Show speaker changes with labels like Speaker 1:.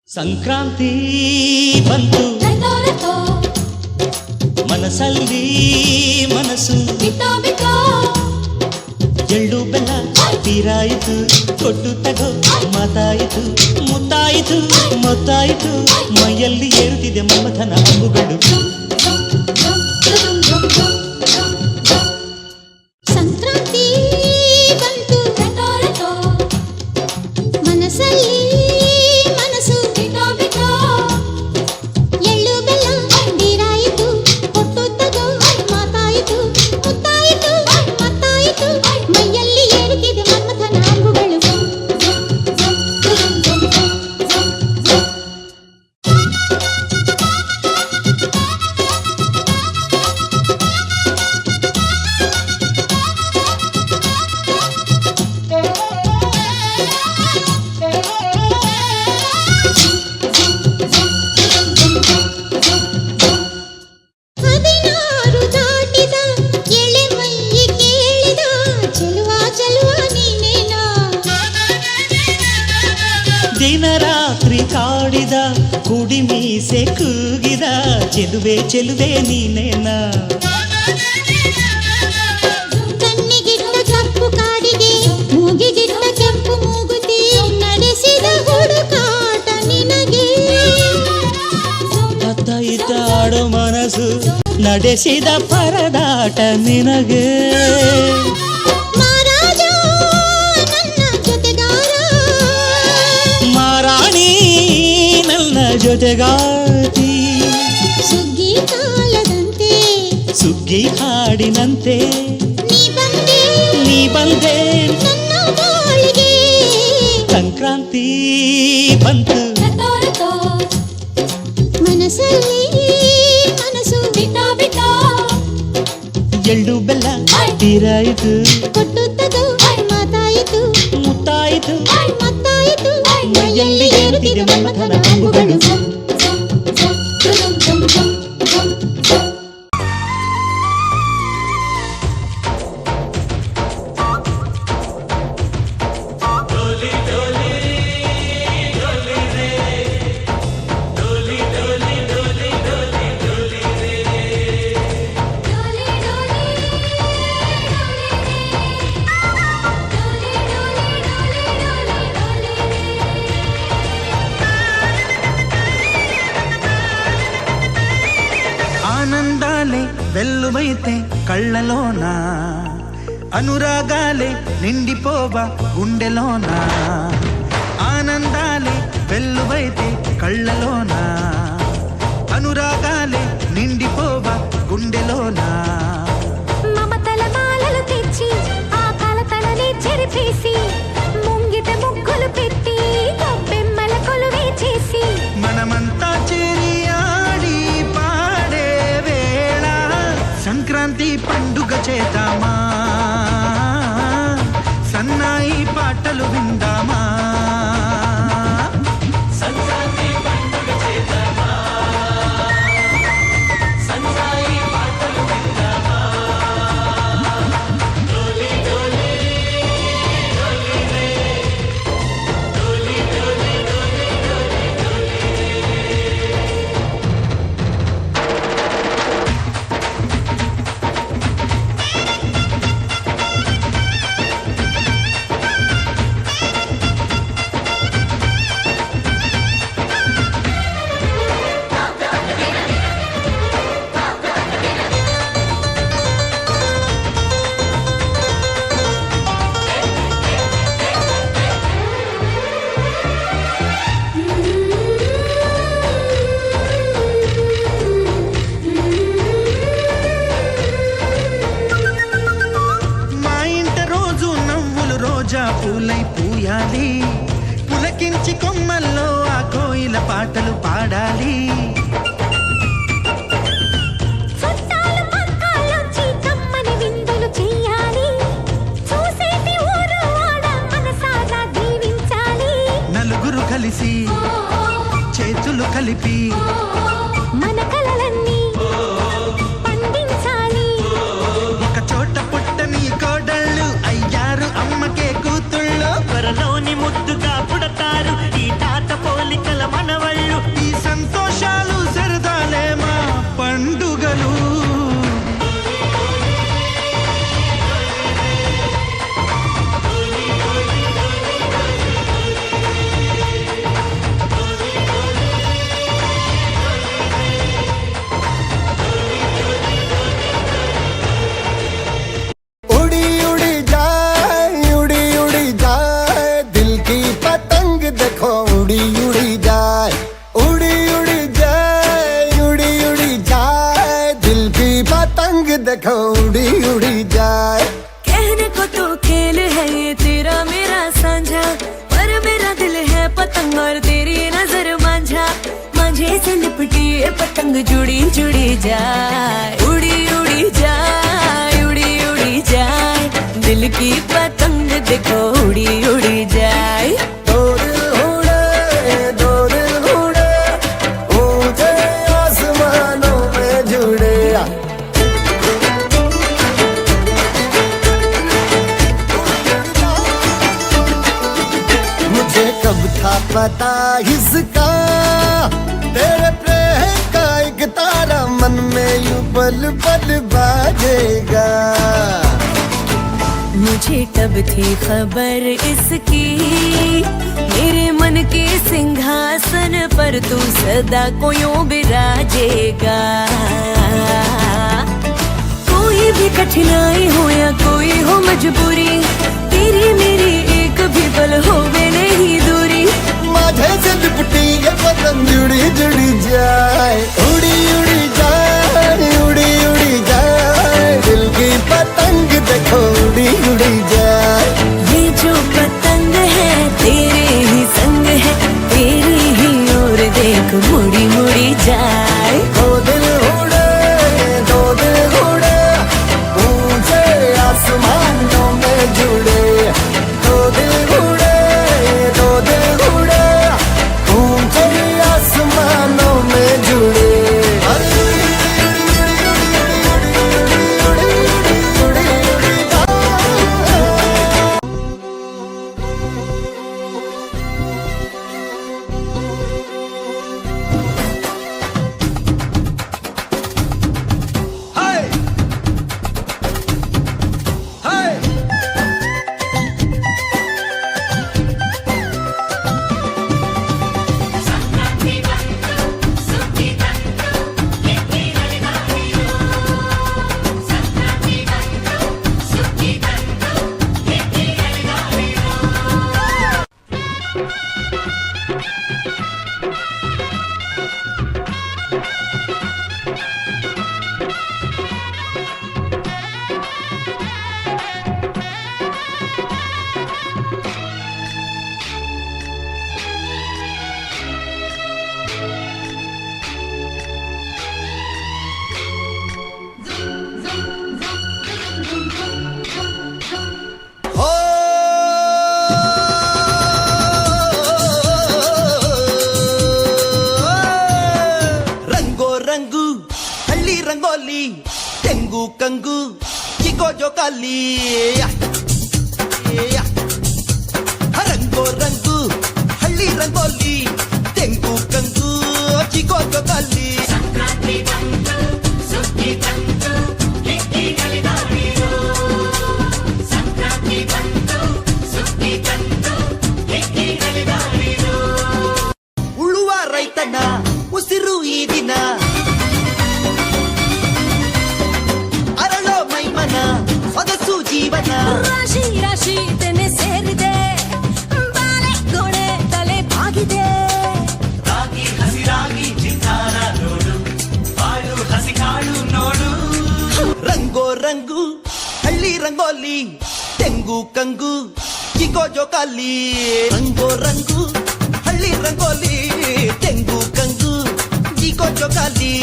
Speaker 1: ಸಂಕ್ರಾಂತಿ ಬಂತು ಮನಸ್ಸಲ್ಲಿ ಮನಸ್ಸು ಎಳ್ಳು ಬೆಲ್ಲ ತೀರಾಯಿತು ಕೊಟ್ಟು ತಗೋ ಮಾತಾಯಿತು ಮುತ್ತಾಯಿತು ಮೊತ್ತಾಯಿತು ಮೈಯಲ್ಲಿ ಏರುತ್ತಿದೆ ಮಮಥನ ಅಂಬುಗಳು
Speaker 2: ಸಂಕ್ರಾಂತಿ ಬಂತು ಮನಸ್ಸಲ್ಲಿ
Speaker 1: ದಿನರಾತ್ರಿ ಕಾಡಿದ ಕುಡಿ ಮೀಸೆ ಕೂಗಿದ ಚೆಲುವೆ ಚೆಲುವೆ ನೀನೇನ
Speaker 2: ಕಣ್ಣಿಗಿಟ್ಟ ಕಪ್ಪು ಕಾಡಿಗೆ ಮೂಗಿಗಿಟ್ಟ ಕೆಂಪು ಮೂಗುತಿ ನಡೆಸಿದ ಹುಡುಕಾಟ ನಿನಗೆ
Speaker 1: ಅತ್ತ ಇತ್ತ ಆಡೋ ಮನಸ್ಸು ನಡೆಸಿದ ಪರದಾಟ ನಿನಗೆ ಜೊತೆಗಾತಿ
Speaker 2: ಸುಗ್ಗಿ ಕಾಲದಂತೆ
Speaker 1: ಸುಗ್ಗಿ ಹಾಡಿನಂತೆ
Speaker 2: ನೀ ಬಂದೆ
Speaker 1: ನನ್ನ ಬಾಳಿಗೆ ಸಂಕ್ರಾಂತಿ ಬಂತು
Speaker 2: ಮನಸ್ಸಲ್ಲಿ ಮನಸ್ಸು
Speaker 1: ಎಳ್ಳು ಬೆಲ್ಲ ತೀರಾಯಿತು
Speaker 2: ಕೊಟ್ಟು ತಗೋ ಮಾತಾಯಿತು
Speaker 1: ಮುತ್ತಾಯಿತು
Speaker 2: ಮತ್ತಾಯಿತು
Speaker 1: ಮೈಯಲ್ಲಿ ಏರುತ್ತಿದೆ ಮಮಥನ ಅಂಬುಗಳು
Speaker 3: ఆనందాలే వెల్లువైతే కళ్ళలోన అనురాగాలే నిండిపోవా గుండెలోన ఆనందాలే వెల్లువైతే కళ్ళలోన అనురాగాలే నిండిపోవా గుండెలోన
Speaker 2: మమతల మాలలు తెచ్చి ఆ కలతలని చెరిపేసి ముంగిట ముగ్గులు పెట్టి గొబ్బెమ్మల కొలువే చేసి
Speaker 3: మనమంతా చేరి ఆడి పాడే వేళ సంక్రాంతి పండుగ చేద్దామా సన్నాయి పాటలు విందామా సంక్రాంతి పండుగ చేద్దామా సన్నాయి పాటలు విందామా డోలి డోలి డోలి రే డోలి డోలి డోలి డోలి మా ఇంట రోజు నవ్వులు రోజా పూలై పూయాలి పులకించి కొమ్మల్లో ఆ కోయిల పాటలు పాడాలి కలిపి
Speaker 2: మన కలలన్నీ పండించాలి.
Speaker 3: ఒక చోట పుట్టని కోడళ్ళు అయ్యారు అమ్మకే కూతుళ్ళు.
Speaker 1: త్వరలోని ముద్దుగా పుడతారు ఈ తాత పోలికల మనవళ్ళు.
Speaker 3: ఈ సంతోషాలు సరదాలే మా పండుగలు.
Speaker 4: उड़ी उड़ी जाए, उड़ी उड़ी जाए, दिल की पतंग देखो उड़ी उड़ी जाए, उड़ी उड़ी जाए, उड़ी उड़ी जाए, दिल की पतंग देखो उड़ी उड़ी जाए.
Speaker 5: कहने को तो खेल है ये तेरा मेरा साझा, पर मेरा दिल है पतंग और तेरी नजर मांझा. मांझे से लिपटी ये पतंग जुड़ी जुड़ी जाए, उड़ी उड़ी जाए, उड़ी उड़ी जाए, दिल की पतंग देखो उड़ी उड़ी जाए.
Speaker 4: दो दिल उड़े, ऊंचे आसमानों में जुड़े. मुझे कब था पता इसका, तेरे प्रेम का एक तारा मन में यूं पल पल बाजेगा.
Speaker 5: मुझे तब थी खबर इसकी, मेरे मन के सिंहासन पर तू सदा को यूं बिराजेगा. कोई भी कठिनाई हो या कोई हो मजबूरी, तेरी मेरी एक भी पल होवे नहीं दूरी.
Speaker 4: माझे से लिपटी ये पतंग जुड़ी जुड़ी जाए, उड़ी उड़ी जाए, उड़ी उड़ी जाए, दिल की पतंग देखो उड़ी उड़ी जाए.
Speaker 5: ये जो पतंग है तेरे ही संग है, तेरी ही ओर देख मुड़ी मुड़ी जाए.
Speaker 4: दो दिल उड़े, ऊंचे आसमानों में जुड़े. दो दिल उड़े, ऊंचे आसमानों में जुड़े.
Speaker 3: హై హై
Speaker 4: हो
Speaker 1: రంగో రంగు హళ్ళీ రంగోలి తెంగు కంగు చికో జోకాలి. రంగో రంగు హళ్ళీ రంగోలి తెంగు కంగు చికో జోకాలి. ಉಳುವ ರೈತನ ಉಸಿರು ಈ ದಿನ, ಅರಳೋ ಮೈಮನ ಸೊಗಸು ಜೀವನ.
Speaker 5: ರಾಶಿ ರಾಶಿ ತೆನೆ ಸೇರಿದೆ, ಬಾಳೆ ಗೋಡೆ ತಲೆ ಬಾಗಿದೆ.
Speaker 1: ರಾಗಿ ಹಸಿರಾಗಿ ಚಿತ್ತಾರ ನೋಡು, ಬಾಳು ಹಸಿ ಕಾಳು ನೋಡು. ರಂಗೋ ರಂಗು ಹಳ್ಳಿ ರಂಗೋಲಿ ತೆಂಗು ಕಂಗು ಚಿಕೋ ಜೋಕಾಲಿ. ರಂಗೋ ರಂಗು ಹಳ್ಳಿ ರಂಗೋಲಿ ತೆಂಗು ಕಂಗು ಚಿಕೋ ಜೋಕಾಲಿ.